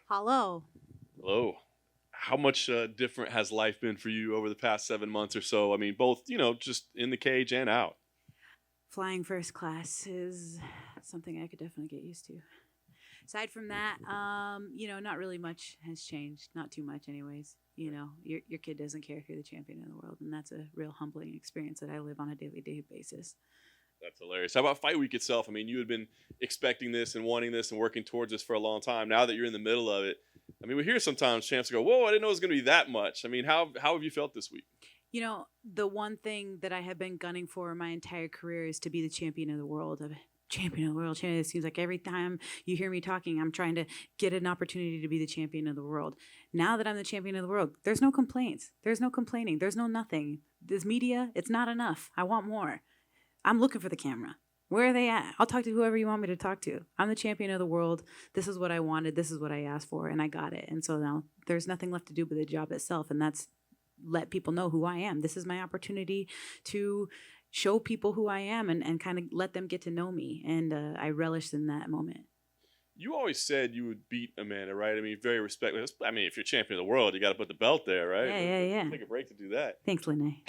Hello. Hello. How much different has life been for you over the past 7 months or so? I mean, both, just in the cage and out. Flying first class is something I could definitely get used to. Aside from that, not really much has changed. Not too much, anyways. Your kid doesn't care if you're the champion of the world, and that's a real humbling experience that I live on a daily day basis. That's hilarious. How about fight week itself? I mean, you had been expecting this and wanting this and working towards this for a long time. Now that you're in the middle of it, I mean, we hear sometimes champs go, "Whoa, I didn't know it was going to be that much." I mean, how have you felt this week? The one thing that I have been gunning for my entire career is to be the champion of the world. Champion of the world. Champion. It seems like every time you hear me talking, I'm trying to get an opportunity to be the champion of the world. Now that I'm the champion of the world, there's no complaints. There's no complaining. There's no nothing. This media, it's not enough. I want more. I'm looking for the camera. Where are they at? I'll talk to whoever you want me to talk to. I'm the champion of the world. This is what I wanted. This is what I asked for, and I got it. And so now there's nothing left to do but the job itself, and that's let people know who I am. This is my opportunity to show people who I am and kind of let them get to know me. And I relish in that moment. You always said you would beat Amanda, right? I mean, very respectful. I mean, if you're champion of the world, you got to put the belt there, right? Yeah, yeah, yeah. Take a break to do that. Thanks, Lene.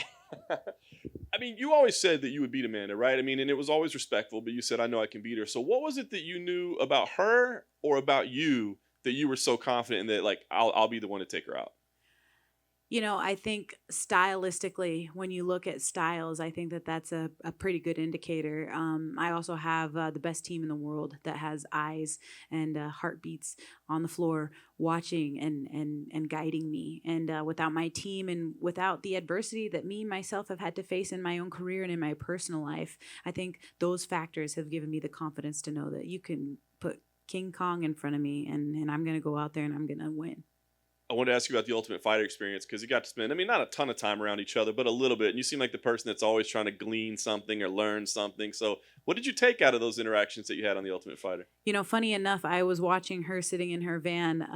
I mean, you always said that you would beat Amanda, right? I mean, and it was always respectful, but you said, I know I can beat her. So what was it that you knew about her or about you that you were so confident in that, like, I'll be the one to take her out? I think stylistically, when you look at styles, I think that that's a pretty good indicator. I also have the best team in the world that has eyes and heartbeats on the floor watching and guiding me. And without my team and without the adversity that me, myself, have had to face in my own career and in my personal life, I think those factors have given me the confidence to know that you can put King Kong in front of me and I'm going to go out there and I'm going to win. I wanted to ask you about the Ultimate Fighter experience because you got to spend, I mean, not a ton of time around each other, but a little bit. And you seem like the person that's always trying to glean something or learn something. So, what did you take out of those interactions that you had on the Ultimate Fighter? Funny enough, I was watching her sitting in her van,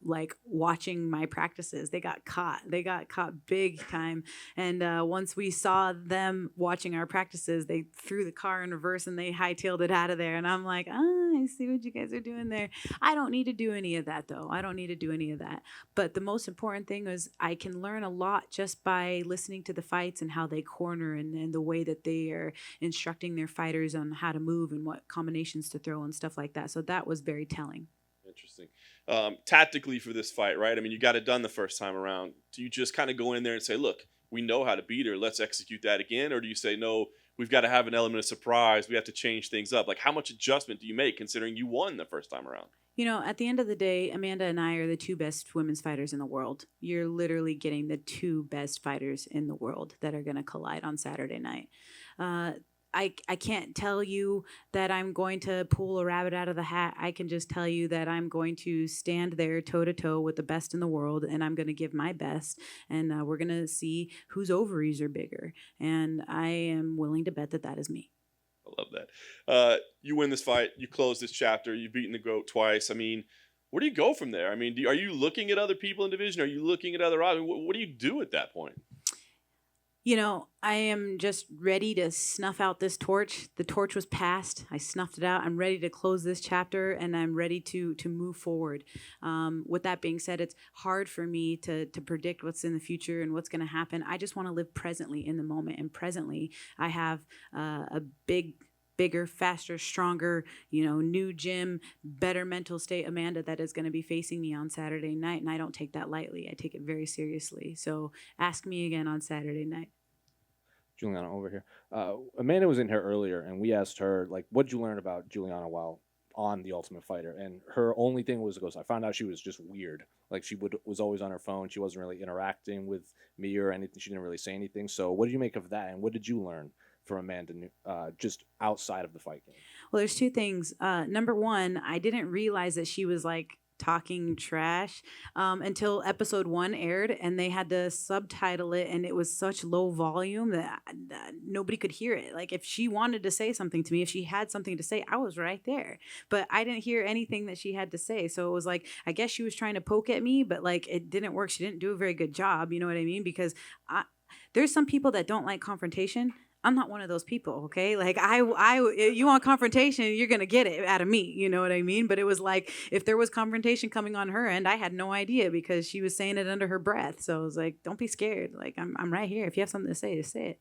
like watching my practices. They got caught. They got caught big time. And once we saw them watching our practices, they threw the car in reverse and they hightailed it out of there. And I'm like, I see what you guys are doing there. I don't need to do any of that, though. I don't need to do any of that. But the most important thing is I can learn a lot just by listening to the fights and how they corner and the way that they are instructing their fighters on how to move and what combinations to throw and stuff like that. So that was very telling. Interesting. Tactically for this fight, right? I mean, you got it done the first time around. Do you just kind of go in there and say, look, we know how to beat her. Let's execute that again. Or do you say, no, we've got to have an element of surprise. We have to change things up. Like, how much adjustment do you make considering you won the first time around? At the end of the day, Amanda and I are the two best women's fighters in the world. You're literally getting the two best fighters in the world that are going to collide on Saturday night. I can't tell you that I'm going to pull a rabbit out of the hat. I can just tell you that I'm going to stand there toe to toe with the best in the world and I'm going to give my best. And we're going to see whose ovaries are bigger. And I am willing to bet that that is me. I love that. You win this fight. You close this chapter. You've beaten the GOAT twice. I mean, where do you go from there? I mean, are you looking at other people in division? Are you looking at other options? What do you do at that point? I am just ready to snuff out this torch. The torch was passed. I snuffed it out. I'm ready to close this chapter and I'm ready to move forward. With that being said, it's hard for me to predict what's in the future and what's going to happen. I just want to live presently in the moment. And presently, I have a bigger, faster, stronger, new gym, better mental state Amanda that is going to be facing me on Saturday night. And I don't take that lightly. I take it very seriously. So ask me again on Saturday night. Juliana over here. Amanda was in here earlier, and we asked her, like, what did you learn about Juliana while on The Ultimate Fighter? And her only thing was, I found out she was just weird. Like, was always on her phone. She wasn't really interacting with me or anything. She didn't really say anything. So what did you make of that, and what did you learn from Amanda just outside of the fight game? Well, there's two things. Number one, I didn't realize that she was like talking trash until episode 1 aired and they had to subtitle it and it was such low volume that nobody could hear it. Like if she wanted to say something to me, if she had something to say, I was right there, but I didn't hear anything that she had to say. So it was like, I guess she was trying to poke at me, but like it didn't work. She didn't do a very good job. You know what I mean? Because there's some people that don't like confrontation. I'm not one of those people, okay? Like you want confrontation, you're gonna get it out of me. You know what I mean? But it was like if there was confrontation coming on her end, I had no idea because she was saying it under her breath. So I was like, don't be scared. Like I'm right here. If you have something to say, just say it.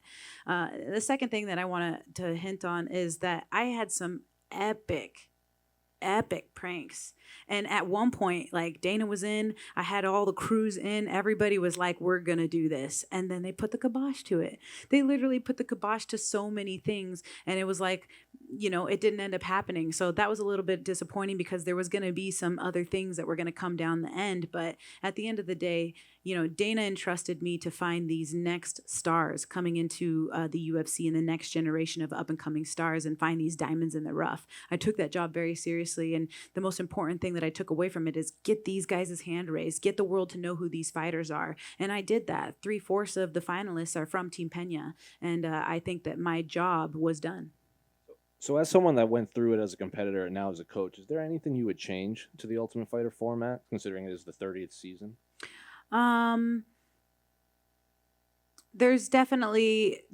The second thing that I want to hint on is that I had some epic pranks. And at one point, like Dana was in, I had all the crews in, everybody was like, we're gonna do this. And then they put the kibosh to it. They literally put the kibosh to so many things. And it was like, it didn't end up happening. So that was a little bit disappointing because there was gonna be some other things that were gonna come down the end. But at the end of the day, Dana entrusted me to find these next stars coming into the UFC and the next generation of up and coming stars and find these diamonds in the rough. I took that job very seriously. And the most important thing that I took away from it is get these guys' hand raised, get the world to know who these fighters are. And I did that. 3/4 of the finalists are from Team Pena. And I think that my job was done. So as someone that went through it as a competitor and now as a coach, is there anything you would change to the Ultimate Fighter format, considering it is the 30th season? There's definitely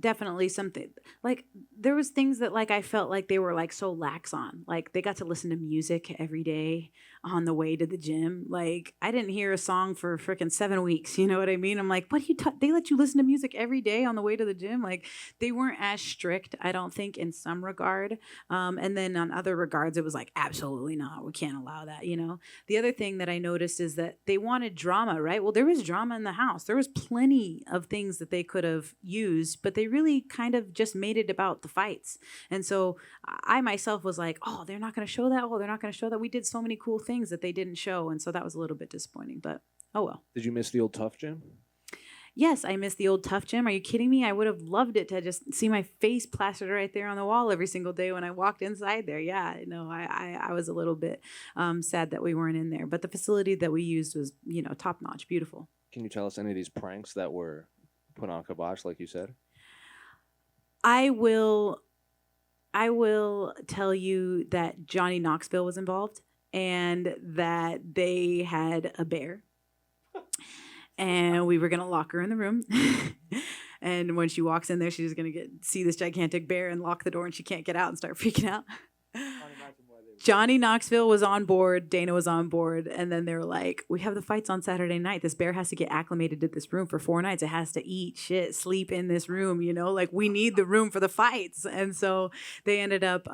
something like there was things that like I felt like they were like so lax on. Like they got to listen to music every day on the way to the gym. Like I didn't hear a song for freaking 7 weeks. You know what I mean? I'm like, what do you? They let you listen to music every day on the way to the gym. Like they weren't as strict, I don't think, in some regard. And then on other regards, it was like absolutely not. We can't allow that. The other thing that I noticed is that they wanted drama, right? Well, there was drama in the house. There was plenty of things that they could have used, but they really kind of just made it about the fights. And so I myself was like, oh, they're not going to show that. Oh, they're not going to show that. We did so many cool things that they didn't show. And so that was a little bit disappointing, but oh well. Did you miss the old Tough Gym? Yes, I miss the old Tough Gym. Are you kidding me? I would have loved it to just see my face plastered right there on the wall every single day when I walked inside there. Yeah, no, I was a little bit sad that we weren't in there. But the facility that we used was, top notch, beautiful. Can you tell us any of these pranks that were put on kibosh, like you said? I will tell you that Johnny Knoxville was involved and that they had a bear. And we were going to lock her in the room. And when she walks in there, she's going to see this gigantic bear and lock the door and she can't get out and start freaking out. Johnny Knoxville was on board. Dana was on board. And then they were like, we have the fights on Saturday night. This bear has to get acclimated to this room for 4 nights. It has to eat, shit, sleep in this room, like we need the room for the fights. And so they ended up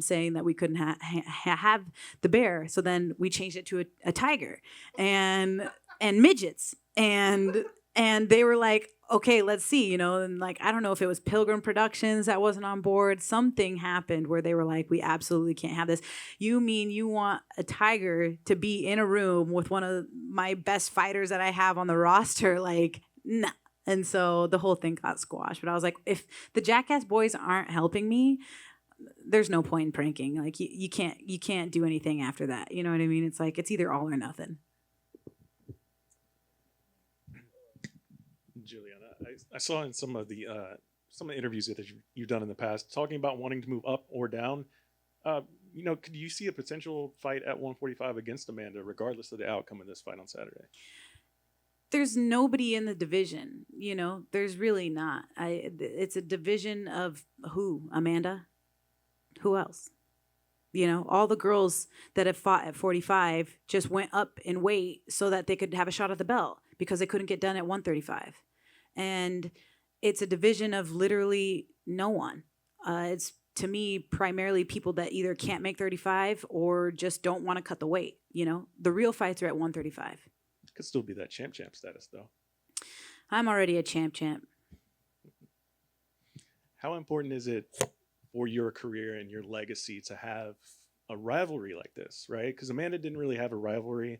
saying that we couldn't have the bear. So then we changed it to a tiger and midgets. And they were like, okay, let's see, and like, I don't know if it was Pilgrim Productions that wasn't on board. Something happened where they were like, we absolutely can't have this. You mean you want a tiger to be in a room with one of my best fighters that I have on the roster? Like, nah. And so the whole thing got squashed. But I was like, if the Jackass boys aren't helping me, there's no point in pranking. Like you can't do anything after that. You know what I mean? It's like, it's either all or nothing. Julianna, I saw in some of the interviews that you've done in the past talking about wanting to move up or down. Could you see a potential fight at 145 against Amanda, regardless of the outcome of this fight on Saturday? There's nobody in the division, there's really not. It's a division of who? Amanda? Who else? All the girls that have fought at 45 just went up in weight so that they could have a shot at the belt because they couldn't get done at 135. And it's a division of literally no one. It's, to me, primarily people that either can't make 35 or just don't want to cut the weight. The real fights are at 135. Could still be that champ status, though. I'm already a champ. How important is it for your career and your legacy to have a rivalry like this, right? Because Amanda didn't really have a rivalry.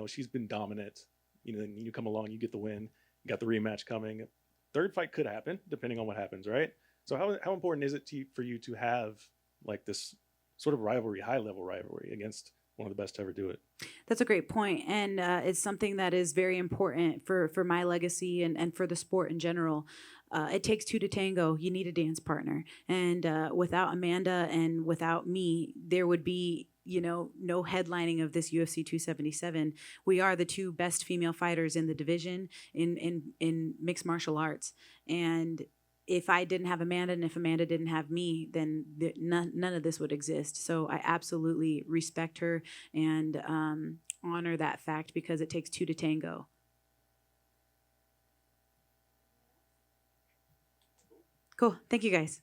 She's been dominant. Then you come along, you get the win. You got the rematch coming. Third fight could happen, depending on what happens, right? So how important is it for you to have like this sort of rivalry, high-level rivalry against one of the best to ever do it? That's a great point. And it's something that is very important for my legacy and for the sport in general. It takes 2 to tango. You need a dance partner. And without Amanda and without me, there would be no headlining of this UFC 277. We are the 2 best female fighters in the division in mixed martial arts. And if I didn't have Amanda and if Amanda didn't have me, then none of this would exist. So I absolutely respect her and honor that fact, because it takes two to tango. Cool. Thank you, guys.